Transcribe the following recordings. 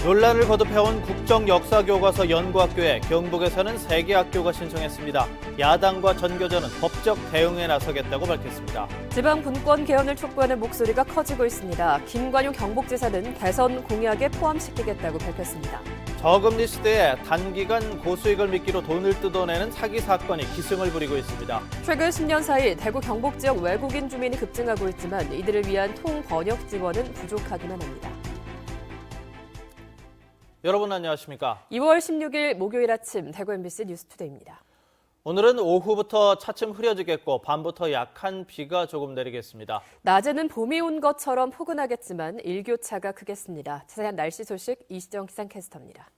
논란을 거듭해온 국정역사교과서 연구학교에 경북에서는 3개 학교가 신청했습니다. 야당과 전교조는 법적 대응에 나서겠다고 밝혔습니다. 지방 분권 개헌을 촉구하는 목소리가 커지고 있습니다. 김관용 경북지사는 대선 공약에 포함시키겠다고 밝혔습니다. 저금리 시대에 단기간 고수익을 미끼로 돈을 뜯어내는 사기 사건이 기승을 부리고 있습니다. 최근 10년 사이 대구 경북 지역 외국인 주민이 급증하고 있지만 이들을 위한 통번역 지원은 부족하기만 합니다. 여러분 안녕하십니까? 2월 16일 목요일 아침 대구 MBC 뉴스투데이입니다. 오늘은 오후부터 차츰 흐려지겠고 밤부터 약한 비가 조금 내리겠습니다. 낮에는 봄이 온 것처럼 포근하겠지만 일교차가 크겠습니다. 자세한 날씨 소식 이시정 기상캐스터입니다.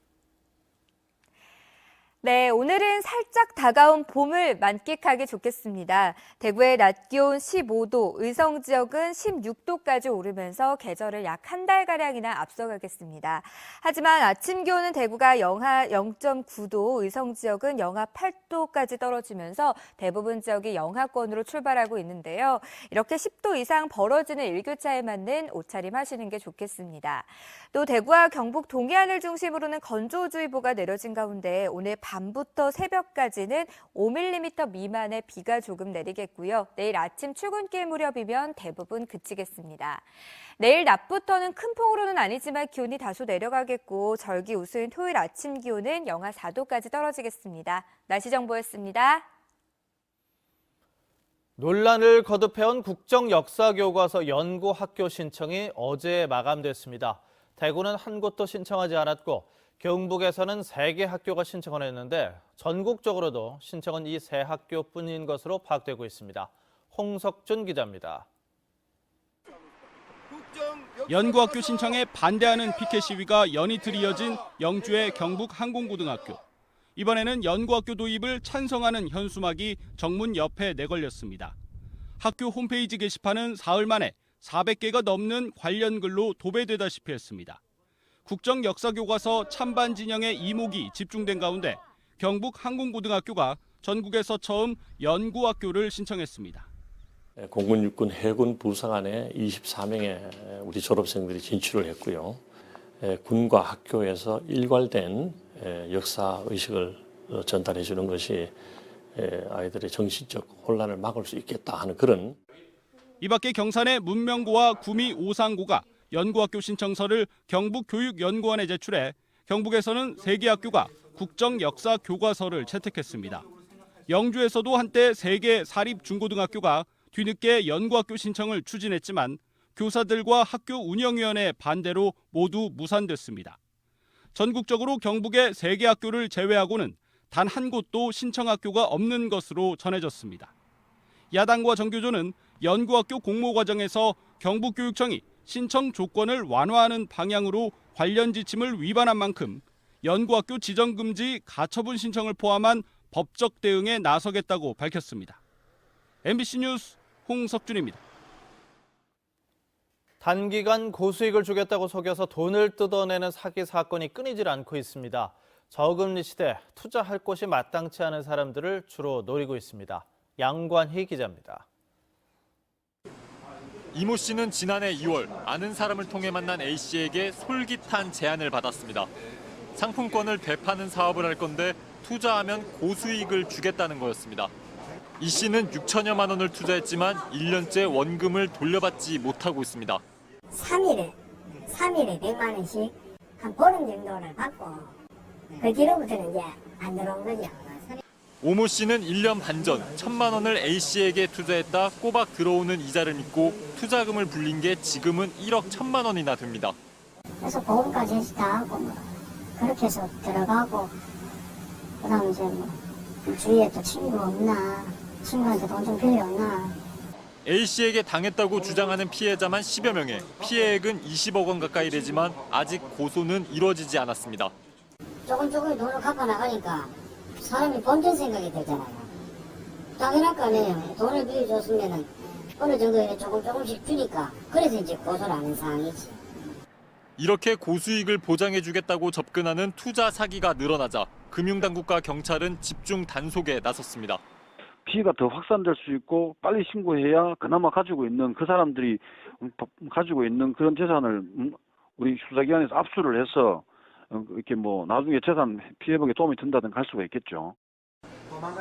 네, 오늘은 살짝 다가온 봄을 만끽하기 좋겠습니다. 대구의 낮 기온 15도, 의성 지역은 16도까지 오르면서 계절을 약 한 달가량이나 앞서가겠습니다. 하지만 아침 기온은 대구가 영하 0.9도, 의성 지역은 영하 8도까지 떨어지면서 대부분 지역이 영하권으로 출발하고 있는데요. 이렇게 10도 이상 벌어지는 일교차에 맞는 옷차림 하시는 게 좋겠습니다. 또 대구와 경북 동해안을 중심으로는 건조주의보가 내려진 가운데 오늘 밤부터 새벽까지는 5mm 미만의 비가 조금 내리겠고요. 내일 아침 출근길 무렵이면 대부분 그치겠습니다. 내일 낮부터는 큰 폭으로는 아니지만 기온이 다소 내려가겠고 절기 우수인 토요일 아침 기온은 영하 4도까지 떨어지겠습니다. 날씨 정보였습니다. 논란을 거듭해온 국정역사교과서 연구학교 신청이 어제 마감됐습니다. 대구는 한 곳도 신청하지 않았고 경북에서는 3개 학교가 신청을 했는데 전국적으로도 신청은 이 3학교뿐인 것으로 파악되고 있습니다. 홍석준 기자입니다. 연구학교 신청에 반대하는 피켓 시위가 연이틀 이어진 영주의 경북항공고등학교. 이번에는 연구학교 도입을 찬성하는 현수막이 정문 옆에 내걸렸습니다. 학교 홈페이지 게시판은 사흘 만에 400개가 넘는 관련 글로 도배되다시피 했습니다. 국정역사교과서 찬반 진영의 이목이 집중된 가운데 경북항공고등학교가 전국에서 처음 연구학교를 신청했습니다. 공군, 육군, 해군 부사관에 24명의 우리 졸업생들이 진출을 했고요. 군과 학교에서 일괄된 역사의식을 전달해 주는 것이 아이들의 정신적 혼란을 막을 수 있겠다 하는 그런. 이 밖에 경산의 문명고와 구미 오상고가 연구학교 신청서를 경북교육연구원에 제출해 경북에서는 3개 학교가 국정역사교과서를 채택했습니다. 영주에서도 한때 3개 사립중고등학교가 뒤늦게 연구학교 신청을 추진했지만 교사들과 학교 운영위원회 반대로 모두 무산됐습니다. 전국적으로 경북의 3개 학교를 제외하고는 단 한 곳도 신청 학교가 없는 것으로 전해졌습니다. 야당과 전교조는 연구학교 공모 과정에서 경북교육청이 신청 조건을 완화하는 방향으로 관련 지침을 위반한 만큼 연구학교 지정금지 가처분 신청을 포함한 법적 대응에 나서겠다고 밝혔습니다. MBC 뉴스 홍석준입니다. 단기간 고수익을 주겠다고 속여서 돈을 뜯어내는 사기 사건이 끊이질 않고 있습니다. 저금리 시대 투자할 곳이 마땅치 않은 사람들을 주로 노리고 있습니다. 양관희 기자입니다. 이모 씨는 지난해 2월 아는 사람을 통해 만난 A 씨에게 솔깃한 제안을 받았습니다. 상품권을 되파는 사업을 할 건데 투자하면 고수익을 주겠다는 거였습니다. 이 씨는 6천여만 원을 투자했지만 1년째 원금을 돌려받지 못하고 있습니다. 3일에 100만 원씩 한 보름 정도를 받고 그 뒤로부터는 이제 안 들어온 거죠. 오모 씨는 1년 반 전 1,000만 원을 A 씨에게 투자했다 꼬박 들어오는 이자를 믿고 투자금을 불린 게 지금은 1억 1,000만 원이나 됩니다. 그래서 보험까지 해서 다 하고 그렇게 해서 들어가고 그다음 이제 주위에 또 친구 없나 친구한테 돈 좀 빌려오나. A 씨에게 당했다고 주장하는 피해자만 10여 명에 피해액은 20억 원 가까이 되지만 아직 고소는 이루어지지 않았습니다. 조금 돈을 갚아 나가니까 사람이 본전 생각이 들잖아요. 당연할 거 아니에요. 돈을 빌려줬으면 어느 정도 조금씩 주니까 그래서 이제 고소를 하는 상황이지. 이렇게 고수익을 보장해주겠다고 접근하는 투자 사기가 늘어나자 금융당국과 경찰은 집중 단속에 나섰습니다. 피해가 더 확산될 수 있고 빨리 신고해야 그나마 가지고 있는 그 사람들이 가지고 있는 그런 재산을 우리 수사기관에서 압수를 해서 이렇게 뭐 나중에 재산 피해복에 도움이 된다든가 할 수가 있겠죠.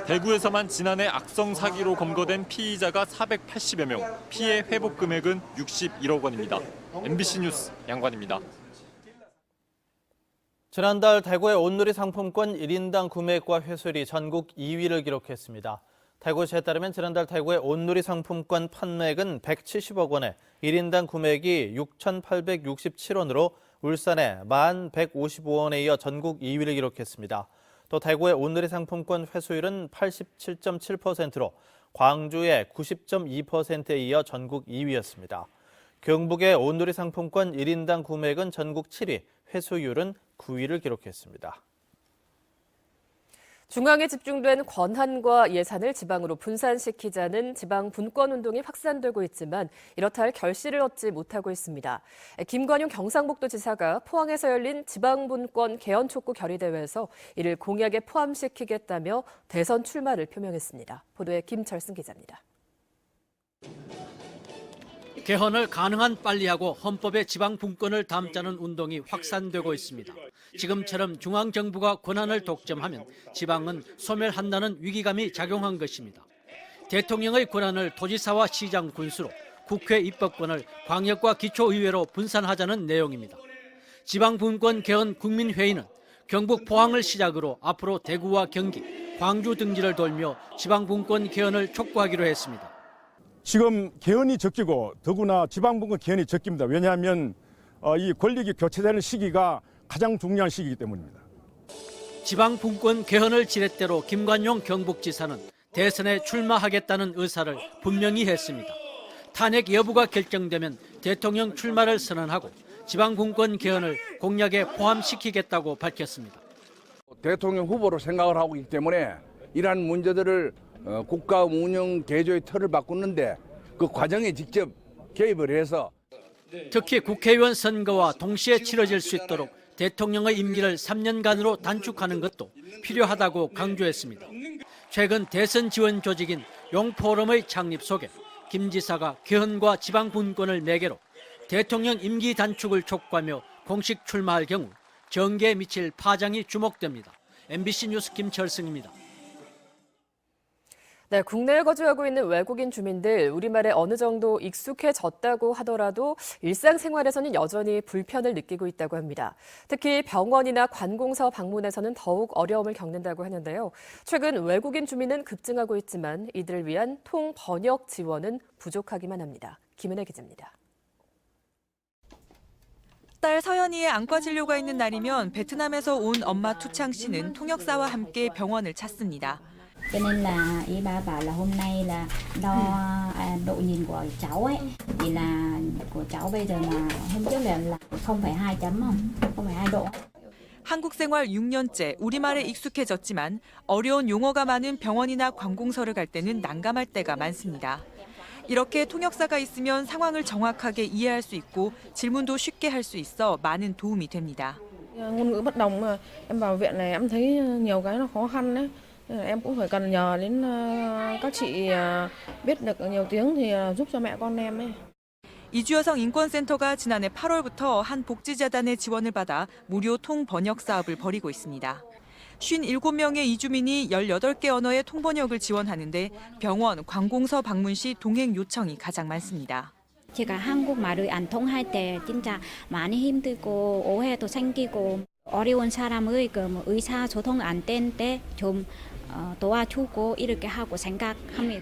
대구에서만 지난해 악성 사기로 검거된 피의자가 480여 명, 피해 회복 금액은 61억 원입니다. MBC 뉴스 양관입니다. 지난달 대구의 온누리 상품권 1인당 구매액과 회수율이 전국 2위를 기록했습니다. 대구시에 따르면 지난달 대구의 온누리 상품권 판매액은 170억 원에 1인당 구매액이 6,867원으로 울산의 1,155원에 이어 전국 2위를 기록했습니다. 또 대구의 온누리 상품권 회수율은 87.7%로 광주의 90.2%에 이어 전국 2위였습니다. 경북의 온누리 상품권 1인당 구매액은 전국 7위, 회수율은 9위를 기록했습니다. 중앙에 집중된 권한과 예산을 지방으로 분산시키자는 지방 분권 운동이 확산되고 있지만 이렇다 할 결실을 얻지 못하고 있습니다. 김관용 경상북도지사가 포항에서 열린 지방 분권 개헌 촉구 결의대회에서 이를 공약에 포함시키겠다며 대선 출마를 표명했습니다. 보도에 김철승 기자입니다. 개헌을 가능한 빨리 하고 헌법에 지방 분권을 담자는 운동이 확산되고 있습니다. 지금처럼 중앙정부가 권한을 독점하면 지방은 소멸한다는 위기감이 작용한 것입니다. 대통령의 권한을 도지사와 시장 군수로, 국회 입법권을 광역과 기초의회로 분산하자는 내용입니다. 지방 분권 개헌 국민회의는 경북 포항을 시작으로 앞으로 대구와 경기, 광주 등지를 돌며 지방 분권 개헌을 촉구하기로 했습니다. 지금 개헌이 적기고 더구나 지방분권 개헌이 적깁니다. 왜냐하면 이 권력이 교체되는 시기가 가장 중요한 시기이기 때문입니다. 지방 분권 개헌을 지렛대로 김관용 경북지사는 대선에 출마하겠다는 의사를 분명히 했습니다. 탄핵 여부가 결정되면 대통령 출마를 선언하고 지방 분권 개헌을 공약에 포함시키겠다고 밝혔습니다. 대통령 후보로 생각을 하고 있기 때문에 이러한 문제들을 국가 운영 개조의 틀을 바꾸는데 그 과정에 직접 개입을 해서 특히 국회의원 선거와 동시에 치러질 수 있도록 대통령의 임기를 3년간으로 단축하는 것도 필요하다고 강조했습니다. 최근 대선 지원 조직인 용포럼의 창립 속에 김 지사가 개헌과 지방 분권을 매개로 대통령 임기 단축을 촉구하며 공식 출마할 경우 정계에 미칠 파장이 주목됩니다. MBC 뉴스 김철승입니다. 네, 국내에 거주하고 있는 외국인 주민들 우리말에 어느 정도 익숙해졌다고 하더라도 일상생활에서는 여전히 불편을 느끼고 있다고 합니다. 특히 병원이나 관공서 방문에서는 더욱 어려움을 겪는다고 하는데요. 최근 외국인 주민은 급증하고 있지만 이들을 위한 통번역 지원은 부족하기만 합니다. 김은혜 기자입니다. 딸 서연이의 안과 진료가 있는 날이면 베트남에서 온 엄마 투창 씨는 통역사와 함께 병원을 찾습니다. Cho nên là y ba bảo là hôm nay là đo độ nhìn của cháu ấy thì là của cháu bây giờ là hôm trước là 0,2 chấm không? 0,2 độ. 한국 생활 6년째 우리말에 익숙해졌지만 어려운 용어가 많은 병원이나 관공서를 갈 때는 난감할 때가 많습니다. 이렇게 통역사가 있으면 상황을 정확하게 이해할 수 있고 질문도 쉽게 할 수 있어 많은 도움이 됩니다. ngôn ngữ bất đồng mà em vào viện này em thấy nhiều cái nó khó khăn đấy. Em cũng phải cần nhờ đến các chị biết được nhiều tiếng thì giúp cho mẹ con em ấy. 이주여성 인권센터가 지난해 8월부터 한 복지재단의 지원을 받아 무료 통번역 사업을 벌이고 있습니다. 57명의 이주민이 18개 언어의 통번역을 지원하는데 병원, 관공서 방문 시 동행 요청이 가장 많습니다. 제가 한국말을 안 통할 때 진짜 많이 힘들고 오해도 생기고 어려운 사람의 그 의사소통 안 된 때 좀 도와주고 이렇게 하고 생각하면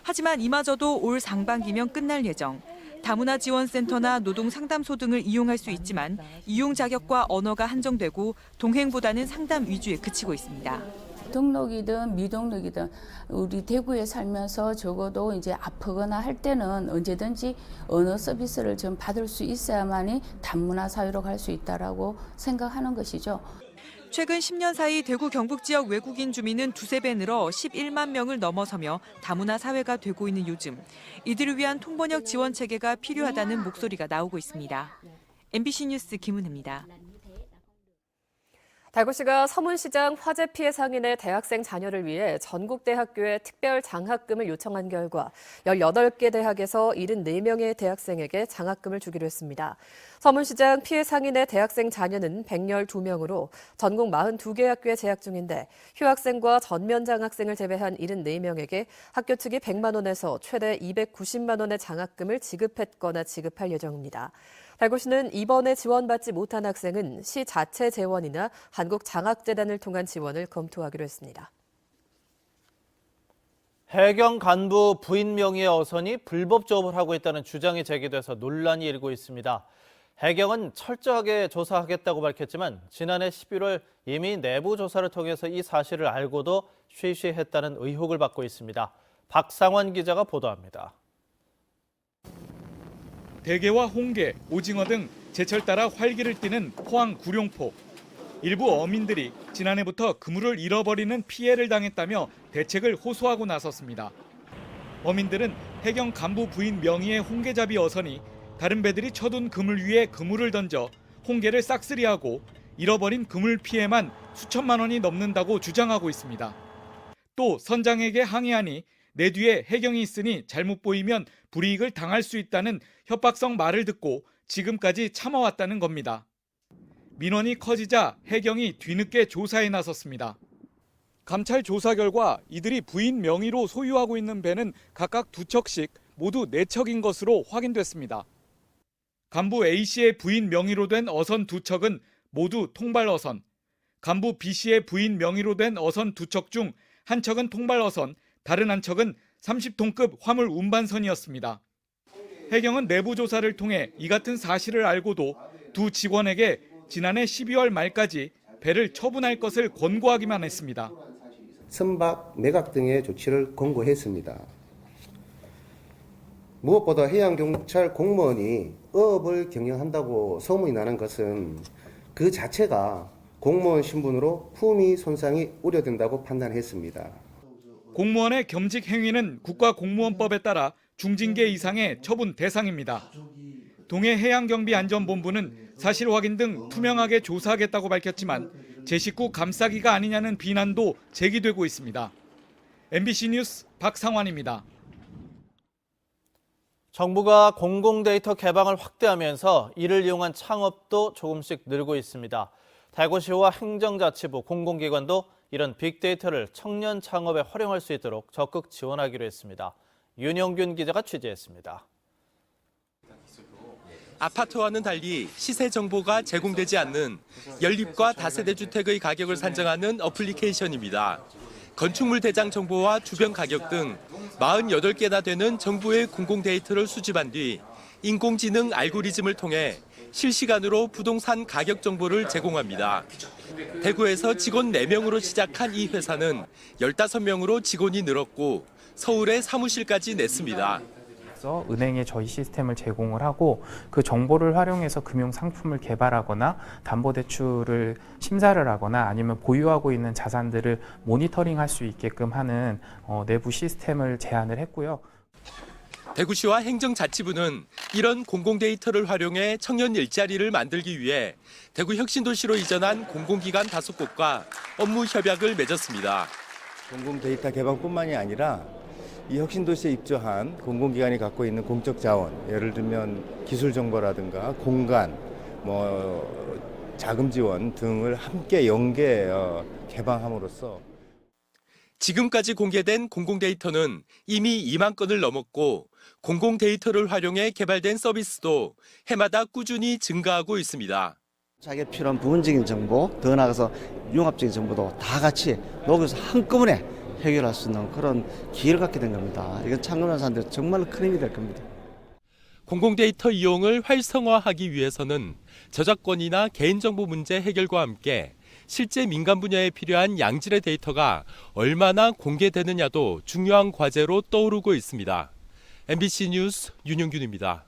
하지만 이마저도 올 상반기면 끝날 예정. 다문화 지원센터나 노동상담소 등을 이용할 수 있지만 이용 자격과 언어가 한정되고 동행보다는 상담 위주에 그치고 있습니다. 등록이든 미등록이든 우리 대구에 살면서 적어도 이제 아프거나 할 때는 언제든지 언어 서비스를 좀 받을 수 있어야만이 다문화 사회로 갈 수 있다라고 생각하는 것이죠. 최근 10년 사이 대구 경북 지역 외국인 주민은 두세 배 늘어 11만 명을 넘어서며 다문화 사회가 되고 있는 요즘 이들을 위한 통번역 지원 체계가 필요하다는 목소리가 나오고 있습니다. MBC 뉴스 김은혜입니다. 대구시가 서문시장 화재 피해 상인의 대학생 자녀를 위해 전국 대학교에 특별 장학금을 요청한 결과 18개 대학에서 74명의 대학생에게 장학금을 주기로 했습니다. 서문시장 피해 상인의 대학생 자녀는 112명으로 전국 42개 학교에 재학 중인데 휴학생과 전면 장학생을 제외한 74명에게 학교 측이 100만 원에서 최대 290만 원의 장학금을 지급했거나 지급할 예정입니다. 대구시는 이번에 지원받지 못한 학생은 시 자체 재원이나 한국장학재단을 통한 지원을 검토하기로 했습니다. 해경 간부 부인 명의의 어선이 불법 조업을 하고 있다는 주장이 제기돼서 논란이 일고 있습니다. 해경은 철저하게 조사하겠다고 밝혔지만 지난해 11월 이미 내부 조사를 통해서 이 사실을 알고도 쉬쉬했다는 의혹을 받고 있습니다. 박상원 기자가 보도합니다. 대게와 홍게, 오징어 등 제철 따라 활기를 띠는 포항 구룡포. 일부 어민들이 지난해부터 그물을 잃어버리는 피해를 당했다며 대책을 호소하고 나섰습니다. 어민들은 해경 간부 부인 명의의 홍게잡이 어선이 다른 배들이 쳐둔 그물 위에 그물을 던져 홍게를 싹쓸이하고 잃어버린 그물 피해만 수천만 원이 넘는다고 주장하고 있습니다. 또 선장에게 항의하니 내 뒤에 해경이 있으니 잘못 보이면 불이익을 당할 수 있다는 협박성 말을 듣고 지금까지 참아왔다는 겁니다. 민원이 커지자 해경이 뒤늦게 조사에 나섰습니다. 감찰 조사 결과 이들이 부인 명의로 소유하고 있는 배는 각각 2척씩 모두 4척인 것으로 확인됐습니다. 간부 A씨의 부인 명의로 된 어선 2척은 모두 통발어선, 간부 B씨의 부인 명의로 된 어선 2척 중 한 척은 통발어선, 다른 한 척은 30톤급 화물 운반선이었습니다. 해경은 내부 조사를 통해 이 같은 사실을 알고도 두 직원에게 지난해 12월 말까지 배를 처분할 것을 권고하기만 했습니다. 선박, 매각 등의 조치를 권고했습니다. 무엇보다 해양경찰 공무원이 어업을 경영한다고 소문이 나는 것은 그 자체가 공무원 신분으로 품위 손상이 우려된다고 판단했습니다. 공무원의 겸직 행위는 국가공무원법에 따라 중징계 이상의 처분 대상입니다. 동해해양경비안전본부는 사실 확인 등 투명하게 조사하겠다고 밝혔지만 제 식구 감싸기가 아니냐는 비난도 제기되고 있습니다. MBC 뉴스 박상환입니다. 정부가 공공데이터 개방을 확대하면서 이를 이용한 창업도 조금씩 늘고 있습니다. 대구시와 행정자치부, 공공기관도 이런 빅데이터를 청년 창업에 활용할 수 있도록 적극 지원하기로 했습니다. 윤영균 기자가 취재했습니다. 아파트와는 달리 시세 정보가 제공되지 않는 연립과 다세대 주택의 가격을 산정하는 어플리케이션입니다. 건축물 대장 정보와 주변 가격 등 48개나 되는 정부의 공공 데이터를 수집한 뒤 인공지능 알고리즘을 통해 실시간으로 부동산 가격 정보를 제공합니다. 대구에서 직원 4명으로 시작한 이 회사는 15명으로 직원이 늘었고 서울에 사무실까지 냈습니다. 은행에 저희 시스템을 제공을 하고 그 정보를 활용해서 금융 상품을 개발하거나 담보대출을 심사를 하거나 아니면 보유하고 있는 자산들을 모니터링할 수 있게끔 하는 내부 시스템을 제안을 했고요. 대구시와 행정자치부는 이런 공공데이터를 활용해 청년 일자리를 만들기 위해 대구 혁신도시로 이전한 공공기관 5곳과 업무 협약을 맺었습니다. 공공데이터 개방뿐만이 아니라 이 혁신도시에 입주한 공공기관이 갖고 있는 공적 자원, 예를 들면 기술 정보라든가 공간, 자금 지원 등을 함께 연계 개방함으로써 지금까지 공개된 공공데이터는 이미 2만 건을 넘었고 공공데이터를 활용해 개발된 서비스도 해마다 꾸준히 증가하고 있습니다. 자기가 필요한 부분적인 정보, 더 나아가서 융합적인 정보도 다 같이 녹여서 한꺼번에 해결할 수 있는 그런 기회를 갖게 된 겁니다. 이건 창업하는 사람들 정말 큰 힘이 될 겁니다. 공공데이터 이용을 활성화하기 위해서는 저작권이나 개인정보 문제 해결과 함께 실제 민간 분야에 필요한 양질의 데이터가 얼마나 공개되느냐도 중요한 과제로 떠오르고 있습니다. MBC 뉴스 윤영균입니다.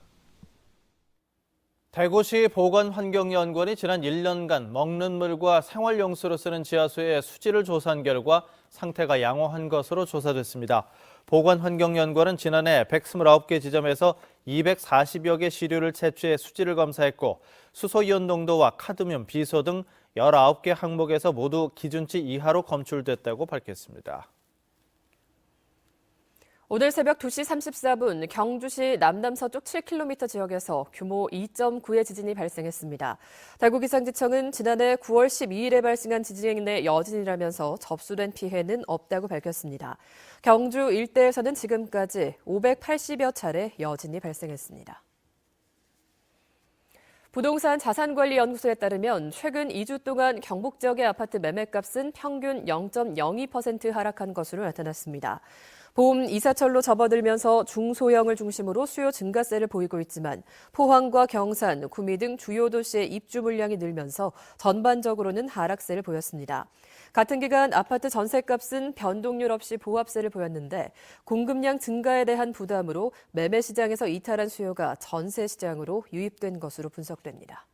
대구시 보건환경연구원이 지난 1년간 먹는 물과 생활용수로 쓰는 지하수의 수질을 조사한 결과 상태가 양호한 것으로 조사됐습니다. 보건환경연구원은 지난해 129개 지점에서 240여 개 시료를 채취해 수질을 검사했고 수소이온 농도와 카드뮴, 비소 등 19개 항목에서 모두 기준치 이하로 검출됐다고 밝혔습니다. 오늘 새벽 2시 34분 경주시 남남서쪽 7km 지역에서 규모 2.9의 지진이 발생했습니다. 대구기상지청은 지난해 9월 12일에 발생한 지진의 여진이라면서 접수된 피해는 없다고 밝혔습니다. 경주 일대에서는 지금까지 580여 차례 여진이 발생했습니다. 부동산 자산관리연구소에 따르면 최근 2주 동안 경북 지역의 아파트 매매값은 평균 0.02% 하락한 것으로 나타났습니다. 봄 이사철로 접어들면서 중소형을 중심으로 수요 증가세를 보이고 있지만 포항과 경산, 구미 등 주요 도시의 입주 물량이 늘면서 전반적으로는 하락세를 보였습니다. 같은 기간 아파트 전세값은 변동률 없이 보합세를 보였는데 공급량 증가에 대한 부담으로 매매 시장에서 이탈한 수요가 전세 시장으로 유입된 것으로 분석됩니다.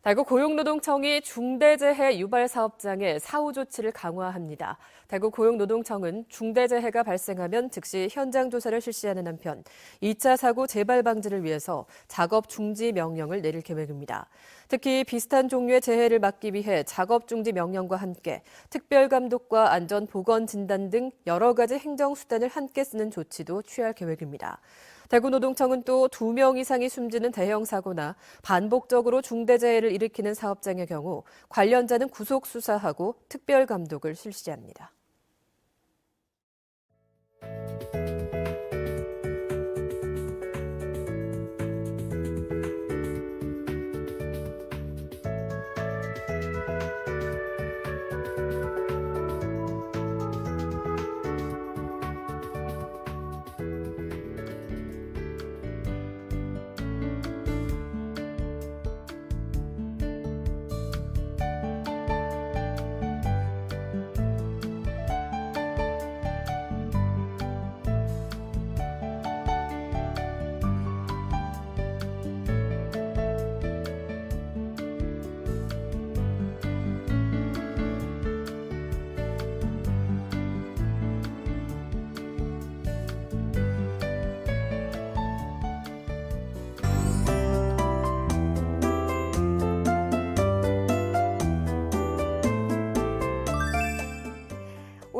대구 고용노동청이 중대재해 유발 사업장의 사후 조치를 강화합니다. 대구 고용노동청은 중대재해가 발생하면 즉시 현장 조사를 실시하는 한편 2차 사고 재발 방지를 위해서 작업 중지 명령을 내릴 계획입니다. 특히 비슷한 종류의 재해를 막기 위해 작업 중지 명령과 함께 특별 감독과 안전 보건 진단 등 여러 가지 행정 수단을 함께 쓰는 조치도 취할 계획입니다. 대구노동청은 또 2명 이상이 숨지는 대형 사고나 반복적으로 중대재해를 일으키는 사업장의 경우 관련자는 구속 수사하고 특별 감독을 실시합니다.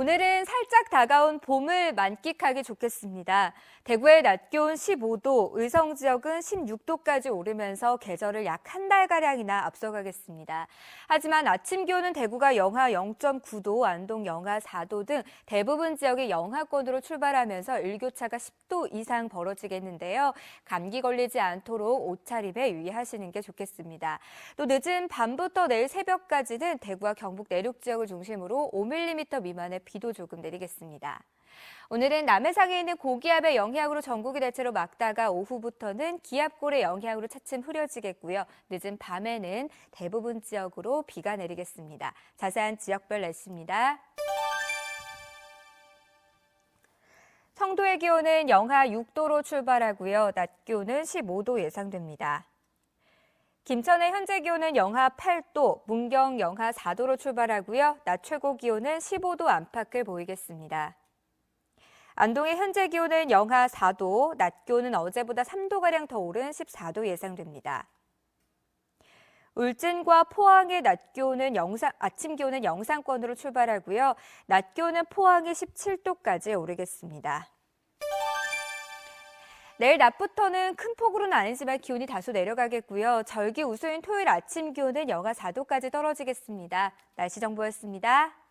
오늘은 살짝 다가온 봄을 만끽하기 좋겠습니다. 대구의 낮 기온 15도, 의성 지역은 16도까지 오르면서 계절을 약 한 달가량이나 앞서가겠습니다. 하지만 아침 기온은 대구가 영하 0.9도, 안동 영하 4도 등 대부분 지역이 영하권으로 출발하면서 일교차가 10도 이상 벌어지겠는데요. 감기 걸리지 않도록 옷차림에 유의하시는 게 좋겠습니다. 또 늦은 밤부터 내일 새벽까지는 대구와 경북 내륙 지역을 중심으로 5mm 미만의 비도 조금 내리겠습니다. 오늘은 남해상에 있는 고기압의 영향으로 전국이 대체로 맑다가 오후부터는 기압골의 영향으로 차츰 흐려지겠고요. 늦은 밤에는 대부분 지역으로 비가 내리겠습니다. 자세한 지역별 날씨입니다. 청도의 기온은 영하 6도로 출발하고요. 낮 기온은 15도 예상됩니다. 김천의 현재 기온은 영하 8도, 문경 영하 4도로 출발하고요. 낮 최고 기온은 15도 안팎을 보이겠습니다. 안동의 현재 기온은 영하 4도, 낮 기온은 어제보다 3도가량 더 오른 14도 예상됩니다. 울진과 포항의 낮 기온은 아침 기온은 영상권으로 출발하고요. 낮 기온은 포항이 17도까지 오르겠습니다. 내일 낮부터는 큰 폭우로는 아니지만 기온이 다소 내려가겠고요. 절기 우수인 토요일 아침 기온은 영하 4도까지 떨어지겠습니다. 날씨 정보였습니다.